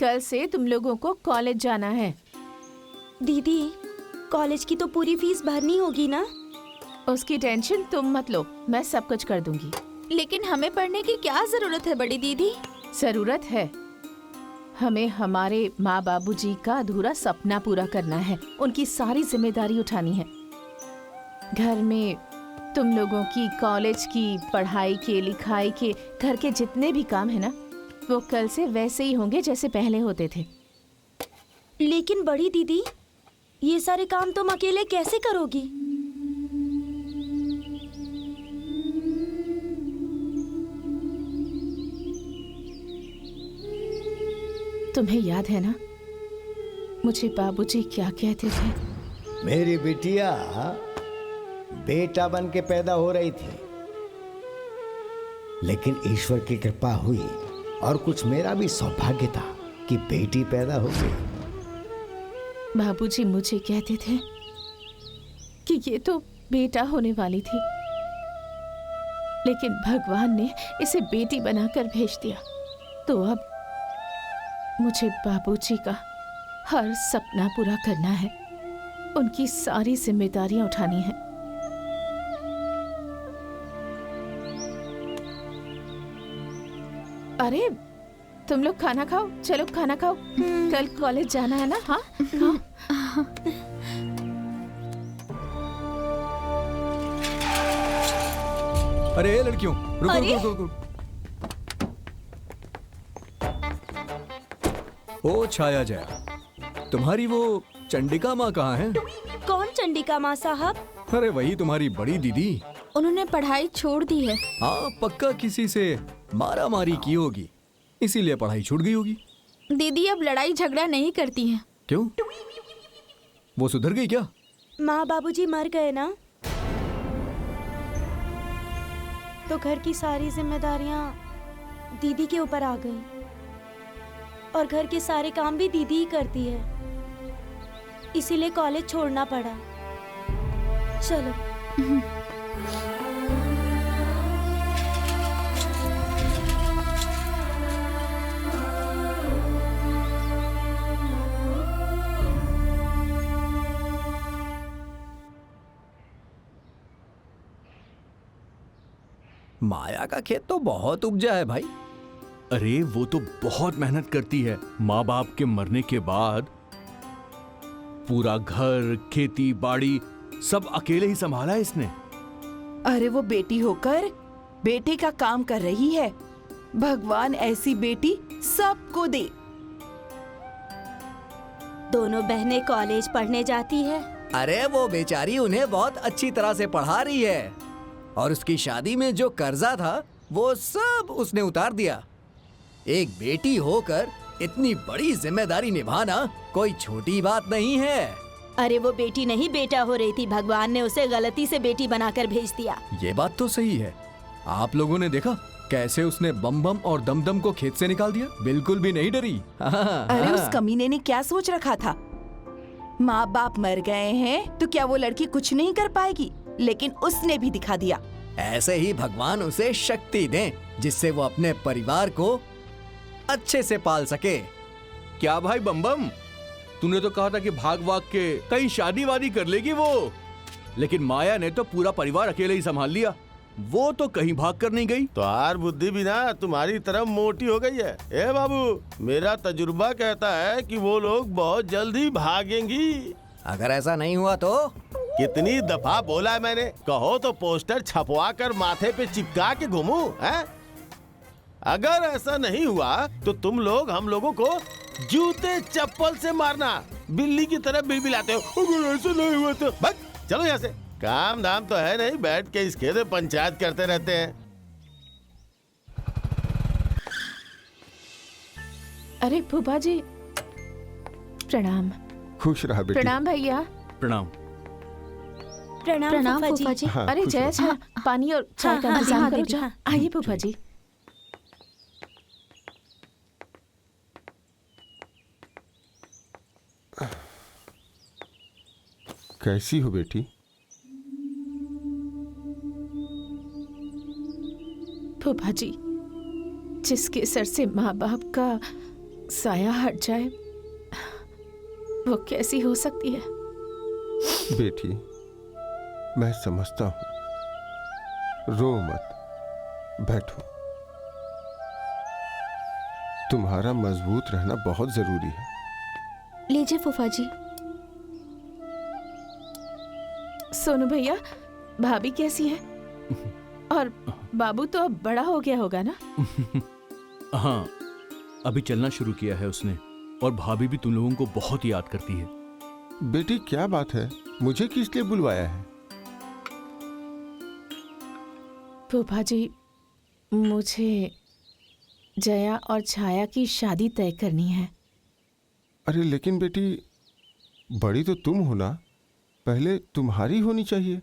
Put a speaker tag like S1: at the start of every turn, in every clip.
S1: कल से तुम लोगों को कॉलेज जाना है।
S2: दीदी, कॉलेज की तो पूरी फीस भरनी होगी ना?
S1: उसकी टेंशन तुम मत लो, मैं सब कुछ कर दूंगी।
S2: लेकिन हमें पढ़ने की क्या जरूरत है बड़ी दीदी?
S1: जरूरत है, हमें हमारे माँ बाबूजी का अधूरा सपना पूरा करना है। उनकी सारी जिम्मेदारी उठानी है। घर में तुम लोगों की कॉलेज की पढ़ाई के, लिखाई के, घर के जितने भी काम है ना, वो कल से वैसे ही होंगे जैसे पहले होते थे।
S2: लेकिन बड़ी दीदी, ये सारे काम तुम अकेले कैसे करोगी?
S1: तुम्हें याद है ना मुझे बाबूजी क्या कहते थे?
S3: मेरी बिटिया बेटा बन के पैदा हो रही थी, लेकिन ईश्वर की कृपा हुई और कुछ मेरा भी सौभाग्य था कि बेटी पैदा हो गई।
S1: बाबूजी मुझे कहते थे कि ये तो बेटा होने वाली थी, लेकिन भगवान ने इसे बेटी बनाकर भेज दिया। तो अब मुझे बाबूजी का हर सपना पूरा करना है, उनकी सारी जिम्मेदारियां उठानी है। अरे तुम लोग खाना खाओ, चलो खाना खाओ। कल कॉलेज जाना है ना? हाँ खाओ।
S4: अरे लड़कियों, रुको रुको रुको। ओ छाया जया, तुम्हारी वो चंडिका माँ कहाँ है?
S2: कौन चंडिका माँ साहब?
S4: अरे वही तुम्हारी बड़ी दीदी।
S2: उन्होंने पढ़ाई छोड़ दी है।
S4: हाँ, पक्का किसी से मारा मारी की होगी, इसीलिए पढ़ाई छूट गई होगी।
S2: दीदी अब लड़ाई झगड़ा नहीं करती हैं।
S4: क्यों? वो सुधर गई क्या?
S2: माँ बाबूजी मर गए ना, तो घर की सारी जिम्मेदारियां दीदी के ऊपर आ गई और घर के सारे काम भी दीदी ही करती है, इसीलिए कॉलेज छोड़ना पड़ा। चलो।
S4: माया का खेत तो बहुत उपजा है भाई।
S5: अरे वो तो बहुत मेहनत करती है। माँ बाप के मरने के बाद पूरा घर, खेती बाड़ी सब अकेले ही संभाला है इसने।
S6: अरे वो बेटी होकर बेटे का काम कर रही है। भगवान ऐसी बेटी सबको दे।
S2: दोनों बहनें कॉलेज पढ़ने जाती है।
S7: अरे वो बेचारी उन्हें बहुत अच्छी तरह से पढ़ा रही है और उसकी शादी में जो कर्जा था वो सब उसने उतार दिया। एक बेटी होकर इतनी बड़ी जिम्मेदारी निभाना कोई छोटी बात नहीं है।
S2: अरे वो बेटी नहीं बेटा हो रही थी, भगवान ने उसे गलती से बेटी बनाकर भेज दिया।
S4: ये बात तो सही है। आप लोगों ने देखा कैसे उसने बम बम और दम दम को खेत से निकाल दिया, बिल्कुल भी नहीं डरी।
S6: अरे उस कमीने ने क्या सोच रखा था? माँ बाप मर गए हैं तो क्या वो लड़की कुछ नहीं कर पाएगी? लेकिन उसने भी दिखा दिया।
S7: ऐसे ही भगवान उसे शक्ति दें जिससे वो अपने परिवार को अच्छे से पाल सके।
S5: क्या भाई बम बम, तूने तो कहा था कि भाग भाग के कहीं शादी वादी कर लेगी वो, लेकिन माया ने तो पूरा परिवार अकेले ही संभाल लिया। वो तो कहीं भाग कर नहीं गई।
S8: तो यार बुद्धि भी ना तुम्हारी तरफ मोटी हो गई है। ए बाबू, मेरा तजुर्बा कहता है कि वो लोग बहुत जल्दी भागेंगी।
S7: अगर ऐसा नहीं हुआ तो?
S8: कितनी दफा बोला है मैंने, कहो तो पोस्टर छपवा कर माथे पे चिपका के घूमूं, हैं? अगर ऐसा नहीं हुआ तो तुम लोग हम लोगों को जूते चप्पल से मारना, बिल्ली की तरह बिलबिलाते हो। अगर ऐसा नहीं हुआ तो भाग, चलो यहाँ से। काम धाम तो है नहीं, बैठ के इस खेत में पंचायत करते रहते हैं।
S1: अरे फूफा जी, प्रणाम।
S9: खुश रहा बेटी।
S1: प्रणाम भैया।
S5: प्रणाम।
S2: प्रणाम फूफा जी।
S9: हाँ,
S1: अरे
S9: खुश
S1: जय
S9: रहो।
S1: छा, पानी और चाय का
S2: हाँ,
S1: इंतजाम
S2: हाँ,
S1: करो।
S2: दीदी, हाँ।
S1: आइए फूफा जी।
S9: कैसी हो बेटी?
S1: फूफा जी, जिसके सर से माँ बाप का साया हट जाए वो कैसी हो सकती है?
S9: बेटी, मैं समझता हूं। रो मत, बैठो। तुम्हारा मजबूत रहना बहुत जरूरी है।
S2: लीजिए फूफा जी।
S1: सोनू भैया, भाभी कैसी है? और बाबू तो अब बड़ा हो गया होगा ना?
S5: हाँ, अभी चलना शुरू किया है उसने, और भाभी भी तुम लोगों को बहुत याद करती है।
S9: बेटी, क्या बात है? मुझे किस लिए बुलवाया है?
S1: फूफा जी, मुझे जया और छाया की शादी तय करनी है।
S9: अरे लेकिन बेटी, बड़ी तो तुम हो ना, पहले तुम्हारी होनी चाहिए।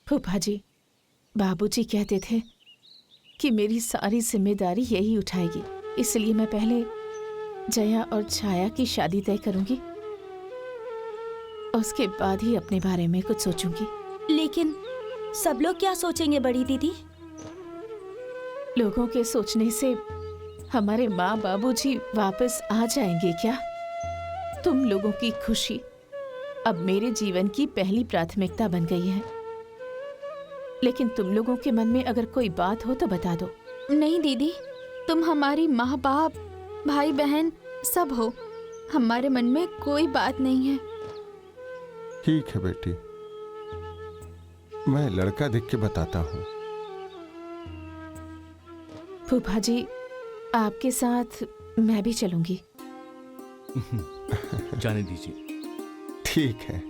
S1: फूफा जी, बाबूजी कहते थे कि मेरी सारी जिम्मेदारी यही उठाएगी, इसलिए मैं पहले जया और छाया की शादी तय करूंगी, उसके बाद ही अपने बारे में कुछ सोचूंगी।
S2: लेकिन सब लोग क्या सोचेंगे बड़ी दीदी?
S1: लोगों के सोचने से हमारे माँ बाबूजी वापस आ जाएंगे क्या? तुम लोगों की खुशी अब मेरे जीवन की पहली प्राथमिकता बन गई है, लेकिन तुम लोगों के मन में अगर कोई बात हो तो बता दो।
S10: नहीं दीदी, तुम हमारी माँ बाप भाई बहन सब हो, हमारे मन में कोई बात नहीं है।
S9: ठीक है बेटी, मैं लड़का देख के बताता हूँ।
S1: फूफा जी, आपके साथ मैं भी चलूंगी।
S5: जाने दीजिए।
S9: ठीक है।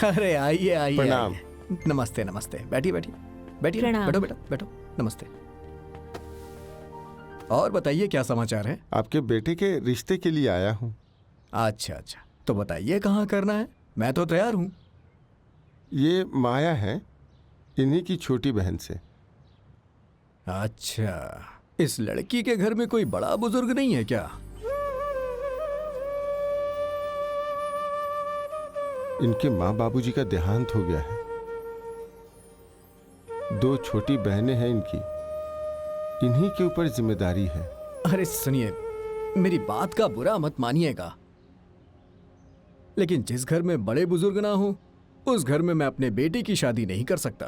S7: अरे आइए आइए।
S9: प्रणाम।
S7: आइए। नमस्ते नमस्ते, बैठिए बैठिए बैठिए।
S2: प्रणाम।
S7: बैठो बेटा बैठो। नमस्ते। और बताइए क्या समाचार है?
S9: आपके बेटे के रिश्ते के लिए आया हूँ।
S7: अच्छा अच्छा, तो बताइए कहाँ करना है, मैं तो तैयार हूँ।
S9: ये माया है, इन्हीं की छोटी बहन से।
S7: अच्छा, इस लड़की के घर में कोई बड़ा बुजुर्ग नहीं है क्या?
S9: इनके माँ बाबूजी का देहांत हो गया है। 2 छोटी बहनें हैं इनकी, इन्हीं के ऊपर जिम्मेदारी है।
S7: अरे सुनिए, मेरी बात का बुरा मत मानिएगा, लेकिन जिस घर में बड़े बुजुर्ग ना हो उस घर में मैं अपने बेटे की शादी नहीं कर सकता।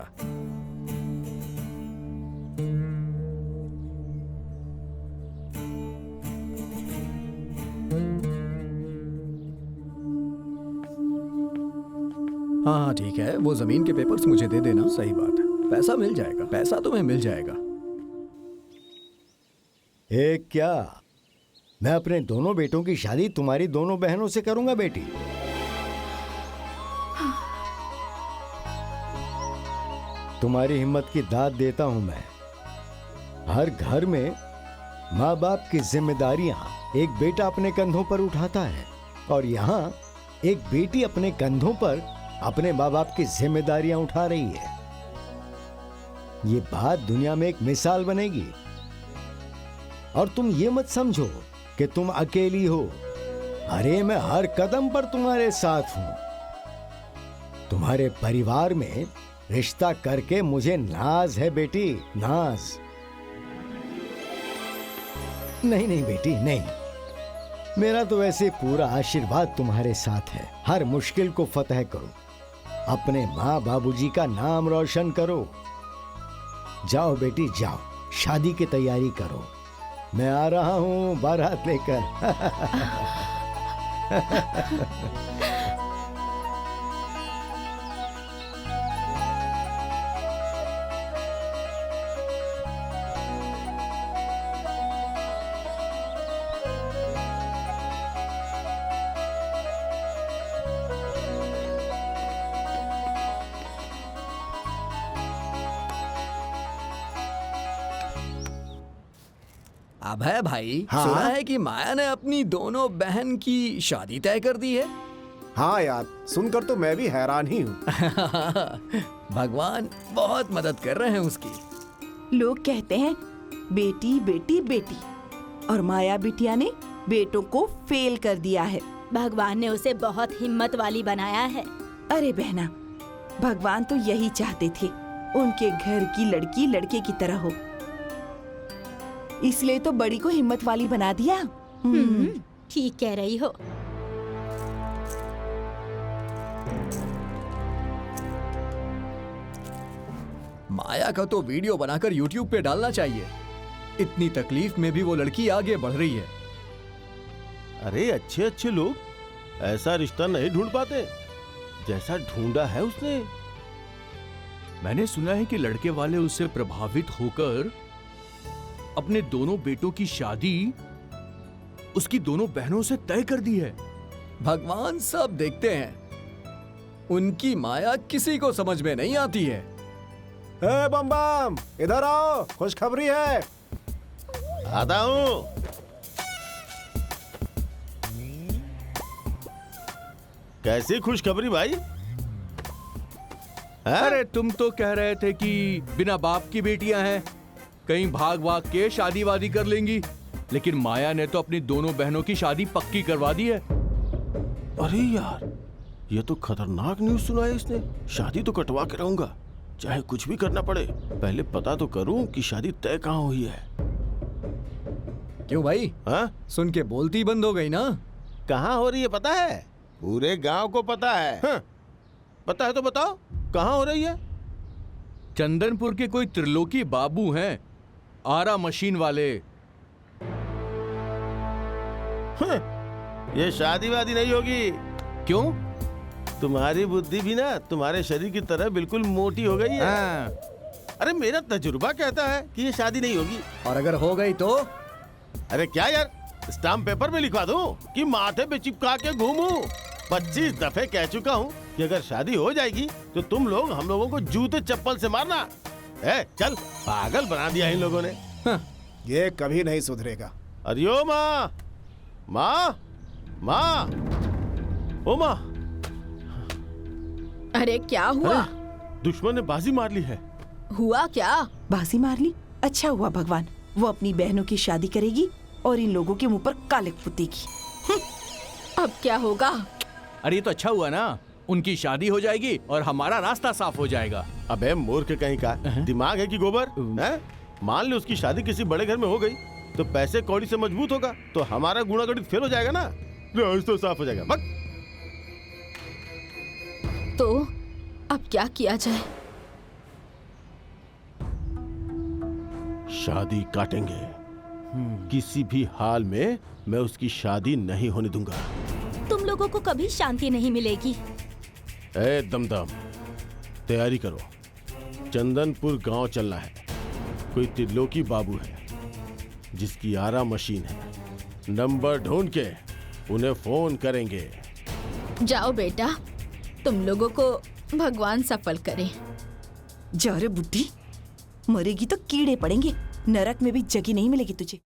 S7: हाँ हाँ ठीक है, वो जमीन के पेपर्स मुझे दे देना। सही बात है, पैसा मिल जाएगा, पैसा तुम्हें मिल जाएगा।
S3: क्या मैं अपने दोनों बेटों की शादी तुम्हारी दोनों बहनों से करूंगा बेटी? तुम्हारी हिम्मत की दाद देता हूं मैं। हर घर में माँ बाप की जिम्मेदारियां एक बेटा अपने कंधों पर उठाता है, और यहाँ एक बेटी अपने कंधों पर अपने माँ बाप की जिम्मेदारियां उठा रही है। ये बात दुनिया में एक मिसाल बनेगी। और तुम ये मत समझो कि तुम अकेली हो। अरे मैं हर कदम पर तुम्हारे साथ हूं। तुम्हारे परिवार में रिश्ता करके मुझे नाज है बेटी, नाज। नहीं नहीं बेटी, नहीं। मेरा तो वैसे पूरा आशीर्वाद तुम्हारे साथ है। हर मुश्किल को फतह करो, अपने माँ बाबूजी का नाम रोशन करो। जाओ बेटी जाओ, शादी की तैयारी करो। मैं आ रहा हूँ बारात लेकर।
S7: अभय भाई,
S11: हाँ?
S7: सुना है कि माया ने अपनी दोनों बहन की शादी तय कर दी है।
S11: हाँ यार, सुनकर तो मैं भी हैरान ही हूँ।
S7: भगवान बहुत मदद कर रहे हैं उसकी।
S6: लोग कहते हैं बेटी बेटी बेटी, और माया बिटिया ने बेटों को फेल कर दिया है।
S2: भगवान ने उसे बहुत हिम्मत वाली बनाया है।
S6: अरे बहना, भगवान तो यही चाहते थे, उनके घर की लड़की लड़के की तरह हो, इसलिए तो बड़ी को हिम्मत वाली बना दिया।
S2: ठीक कह रही हो।
S7: माया का तो वीडियो बनाकर YouTube पे डालना चाहिए। इतनी तकलीफ में भी वो लड़की आगे बढ़ रही है।
S8: अरे अच्छे अच्छे लोग ऐसा रिश्ता नहीं ढूंढ पाते जैसा ढूंढा है उसने।
S5: मैंने सुना है कि लड़के वाले उससे प्रभावित होकर अपने दोनों बेटों की शादी उसकी दोनों बहनों से तय कर दी है।
S7: भगवान सब देखते हैं, उनकी माया किसी को समझ में नहीं आती है।
S11: ए बम बम, इधर आओ, खुशखबरी है।
S8: आता हूँ। कैसी खुशखबरी भाई?
S5: अरे तुम तो कह रहे थे कि बिना बाप की बेटियां हैं, कहीं भाग भाग के शादी वादी कर लेंगी, लेकिन माया ने तो अपनी दोनों बहनों की शादी पक्की करवा दी है।
S8: अरे यार, ये तो खतरनाक न्यूज़ सुना है इसने। शादी तो कटवा के रहूंगा, चाहे कुछ भी करना पड़े। पहले पता तो करूं कि शादी तय कहाँ हुई है।
S7: क्यों भाई?
S8: हाँ?
S7: सुन के बोलती बंद हो गई ना?
S8: कहाँ हो रही है पता है? पूरे गांव को पता है। हाँ? पता है तो बताओ, कहाँ हो रही है?
S5: चंदनपुर के कोई त्रिलोकी बाबू हैं, आरा मशीन वाले।
S8: हाँ, ये शादी वादी नहीं होगी।
S5: क्यों?
S8: तुम्हारी बुद्धि भी ना तुम्हारे शरीर की तरह बिल्कुल मोटी हो गई है। अरे मेरा तजुर्बा कहता है कि ये शादी नहीं होगी।
S7: और अगर हो गई तो?
S8: अरे क्या यार, स्टाम्प पेपर में लिखवा दूं कि माथे पे चिपका के घूमूं? 25 दफे कह चुका हूँ कि अगर शादी हो जाएगी तो तुम लोग हम लोगों को जूते चप्पल से मारना। चल, पागल बना दिया इन लोगों ने।
S11: ये कभी नहीं सुधरेगा।
S8: अरे ओ माँ, माँ, माँ, ओ माँ।
S1: अरे क्या हुआ?
S8: अरे, दुश्मन ने बाजी मार ली है।
S1: हुआ क्या?
S6: बाजी मार ली? अच्छा हुआ भगवान, वो अपनी बहनों की शादी करेगी और इन लोगों के मुंह पर कालिक फूटेगी।
S1: अब क्या होगा?
S5: अरे ये तो अच्छा हुआ ना, उनकी शादी हो जाएगी और हमारा रास्ता साफ हो जाएगा।
S8: अबे मूर्ख कहीं का, दिमाग है कि गोबर है? मान ले उसकी शादी किसी बड़े घर में हो गई तो पैसे कौड़ी से मजबूत होगा, तो हमारा गुणागणित फेल हो जाएगा ना, रास्ता साफ हो जाएगा। बक।
S1: तो अब क्या किया जाए?
S8: शादी काटेंगे। किसी भी हाल में मैं उसकी शादी नहीं होने दूंगा।
S2: तुम लोगों को कभी शांति नहीं मिलेगी।
S8: ए दमदम, तैयारी करो, चंदनपुर गांव चलना है। कोई त्रिलोकी बाबू है जिसकी आरा मशीन है, नंबर ढूंढ के उन्हें फोन करेंगे।
S1: जाओ बेटा, तुम लोगों को भगवान सफल करे।
S6: जा रे बुड्ढी, मरेगी तो कीड़े पड़ेंगे, नरक में भी जगह नहीं मिलेगी तुझे।